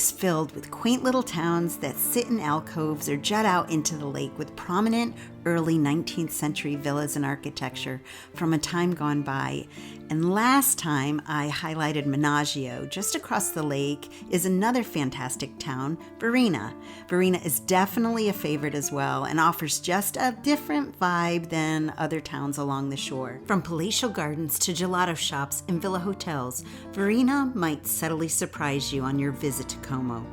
is filled with quaint little towns that sit in alcoves or jut out into the lake with prominent early 19th century villas and architecture from a time gone by. And last time I highlighted Menaggio, just across the lake, is another fantastic town, Varenna. Varenna is definitely a favorite as well and offers just a different vibe than other towns along the shore. From palatial gardens to gelato shops and villa hotels, Varenna might subtly surprise you on your visit to Como.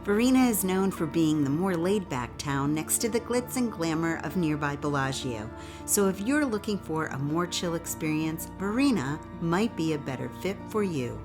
Varenna is known for being the more laid-back town next to the glitz and glamour of nearby Bellagio. So if you're looking for a more chill experience, Varenna might be a better fit for you.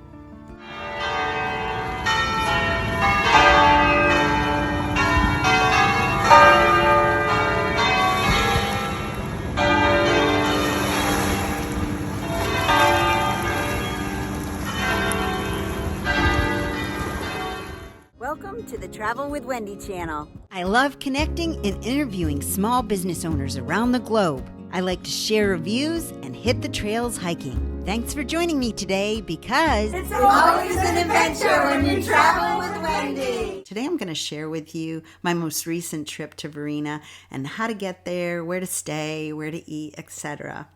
Welcome to the Travel with Wendy channel. I love connecting and interviewing small business owners around the globe. I like to share reviews and hit the trails hiking. Thanks for joining me today because it's always an adventure when you travel with Wendy. Today I'm going to share with you my most recent trip to Varenna and how to get there, where to stay, where to eat, etc.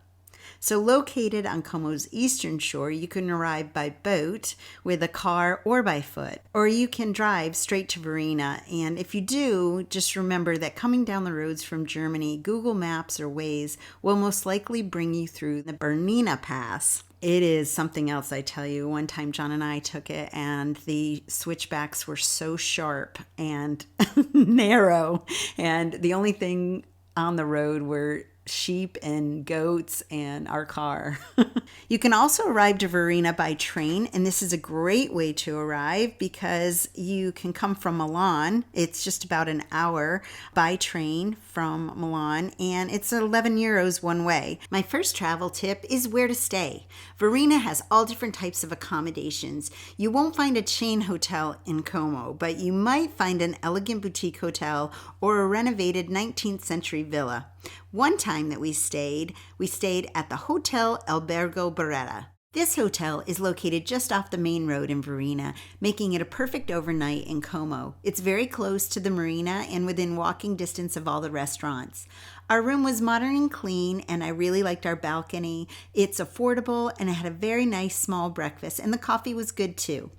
So located on Como's eastern shore, you can arrive by boat, with a car, or by foot. Or you can drive straight to Varenna. And if you do, just remember that coming down the roads from Germany, Google Maps or Waze will most likely bring you through the Bernina Pass. It is something else, I tell you. One time John and I took it and the switchbacks were so sharp and narrow. And the only thing on the road were sheep and goats and our car. You can also arrive to Varenna by train, and this is a great way to arrive because you can come from Milan. It's just about an hour by train from Milan, and it's 11 euros one way. My first travel tip is where to stay. Varenna has all different types of accommodations. You won't find a chain hotel in Como, but you might find an elegant boutique hotel or a renovated 19th century villa. One time that we stayed at the Hotel Albergo Beretta. This hotel is located just off the main road in Varenna, making it a perfect overnight in Como. It's very close to the marina and within walking distance of all the restaurants. Our room was modern and clean, and I really liked our balcony. It's affordable, and it had a very nice small breakfast, and the coffee was good too.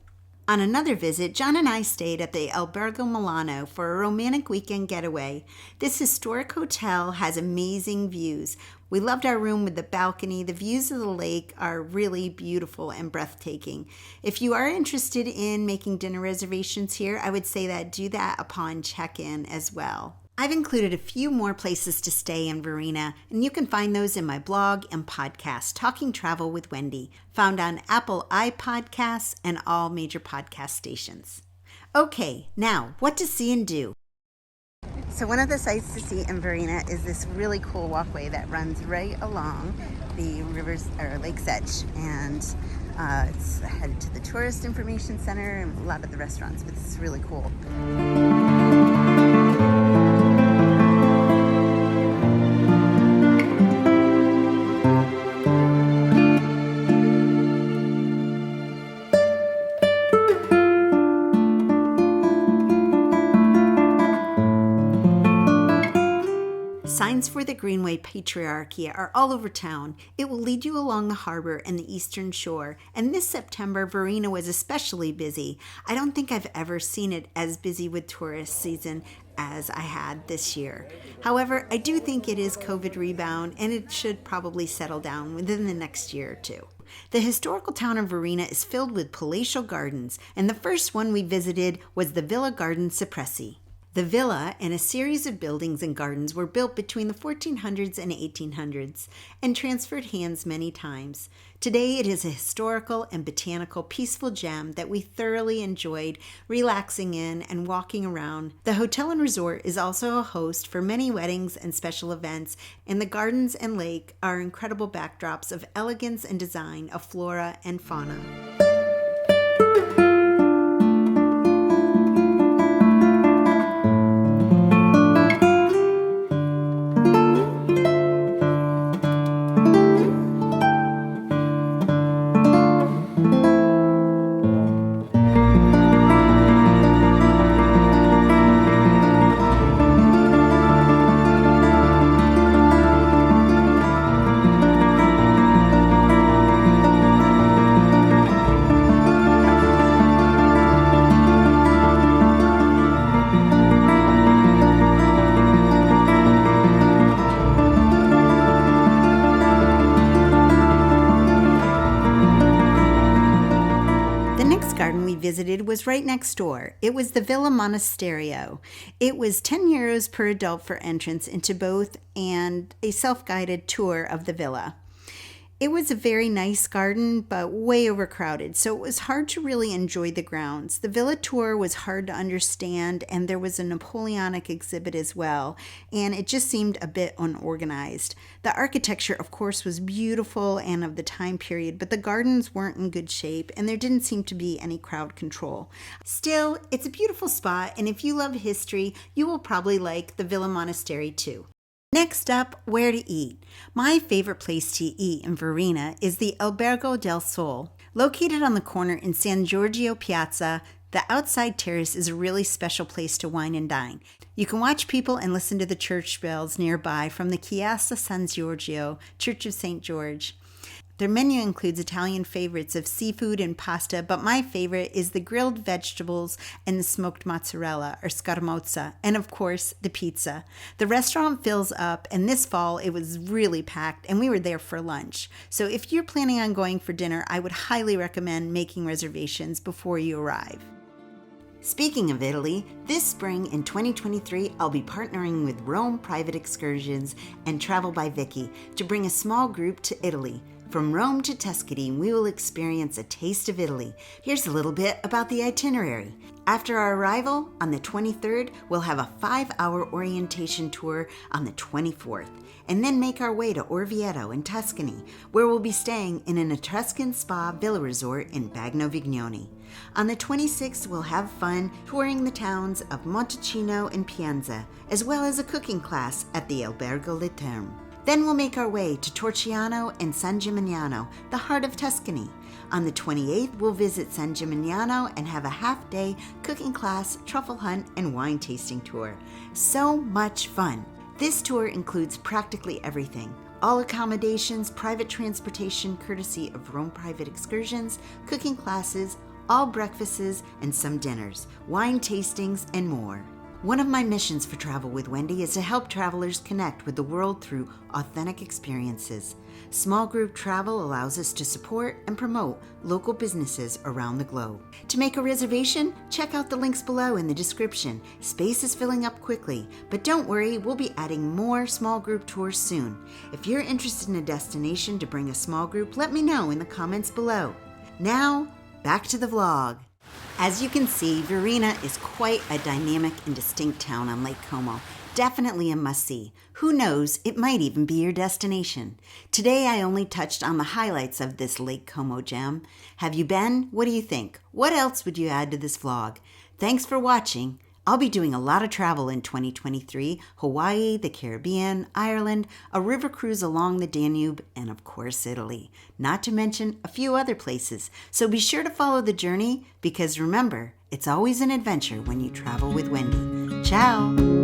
On another visit, John and I stayed at the Albergo Milano for a romantic weekend getaway. This historic hotel has amazing views. We loved our room with the balcony. The views of the lake are really beautiful and breathtaking. If you are interested in making dinner reservations here, I would say that do that upon check-in as well. I've included a few more places to stay in Varenna, and you can find those in my blog and podcast, Talking Travel with Wendy, found on Apple iPodcasts and all major podcast stations. Okay, now, what to see and do? So one of the sights to see in Varenna is this really cool walkway that runs right along the lake's edge, and it's headed to the Tourist Information Center and a lot of the restaurants, but this is really cool. Signs for the Greenway Patriarchi are all over town. It will lead you along the harbor and the eastern shore. And this September, Varenna was especially busy. I don't think I've ever seen it as busy with tourist season as I had this year. However, I do think it is COVID rebound, and it should probably settle down within the next year or two. The historical town of Varenna is filled with palatial gardens, and the first one we visited was the Villa Garden Cipressi. The villa and a series of buildings and gardens were built between the 1400s and 1800s and transferred hands many times. Today it is a historical and botanical peaceful gem that we thoroughly enjoyed relaxing in and walking around. The hotel and resort is also a host for many weddings and special events, and the gardens and lake are incredible backdrops of elegance and design of flora and fauna. visited was right next door. It was the Villa Monastero. It was 10 euros per adult for entrance into both and a self-guided tour of the villa. It was a very nice garden, but way overcrowded, so it was hard to really enjoy the grounds. The villa tour was hard to understand, and there was a Napoleonic exhibit as well, and it just seemed a bit unorganized. The architecture, of course, was beautiful and of the time period, but the gardens weren't in good shape, and there didn't seem to be any crowd control. Still, it's a beautiful spot, and if you love history, you will probably like the Villa Monasteri too. Next up, where to eat. My favorite place to eat in Varenna is the Albergo del Sole. Located on the corner in San Giorgio Piazza, the outside terrace is a really special place to wine and dine. You can watch people and listen to the church bells nearby from the Chiesa San Giorgio, Church of St. George. Their menu includes Italian favorites of seafood and pasta, but my favorite is the grilled vegetables and the smoked mozzarella, or scaramuccia, and of course, the pizza. The restaurant fills up, and this fall it was really packed, and we were there for lunch. So if you're planning on going for dinner, I would highly recommend making reservations before you arrive. Speaking of Italy, this spring in 2023, I'll be partnering with Rome Private Excursions and Travel by Vicky to bring a small group to Italy. From Rome to Tuscany, we will experience a taste of Italy. Here's a little bit about the itinerary. After our arrival on the 23rd, we'll have a 5-hour orientation tour on the 24th, and then make our way to Orvieto in Tuscany, where we'll be staying in an Etruscan spa villa resort in Bagno Vignoni. On the 26th, we'll have fun touring the towns of Montalcino and Pienza, as well as a cooking class at the Albergo Le Terme. Then we'll make our way to Torciano and San Gimignano, the heart of Tuscany. On the 28th, we'll visit San Gimignano and have a half-day cooking class, truffle hunt, and wine tasting tour. So much fun! This tour includes practically everything. All accommodations, private transportation courtesy of Rome Private Excursions, cooking classes, all breakfasts and some dinners, wine tastings, and more. One of my missions for Travel with Wendy is to help travelers connect with the world through authentic experiences. Small group travel allows us to support and promote local businesses around the globe. To make a reservation, check out the links below in the description. Space is filling up quickly, but don't worry, we'll be adding more small group tours soon. If you're interested in a destination to bring a small group, let me know in the comments below. Now, back to the vlog. As you can see, Varenna is quite a dynamic and distinct town on Lake Como. Definitely a must-see. Who knows, it might even be your destination. Today I only touched on the highlights of this Lake Como gem. Have you been? What do you think? What else would you add to this vlog? Thanks for watching. I'll be doing a lot of travel in 2023, Hawaii, the Caribbean, Ireland, a river cruise along the Danube, and of course Italy, not to mention a few other places. So be sure to follow the journey because remember, it's always an adventure when you travel with Wendy. Ciao!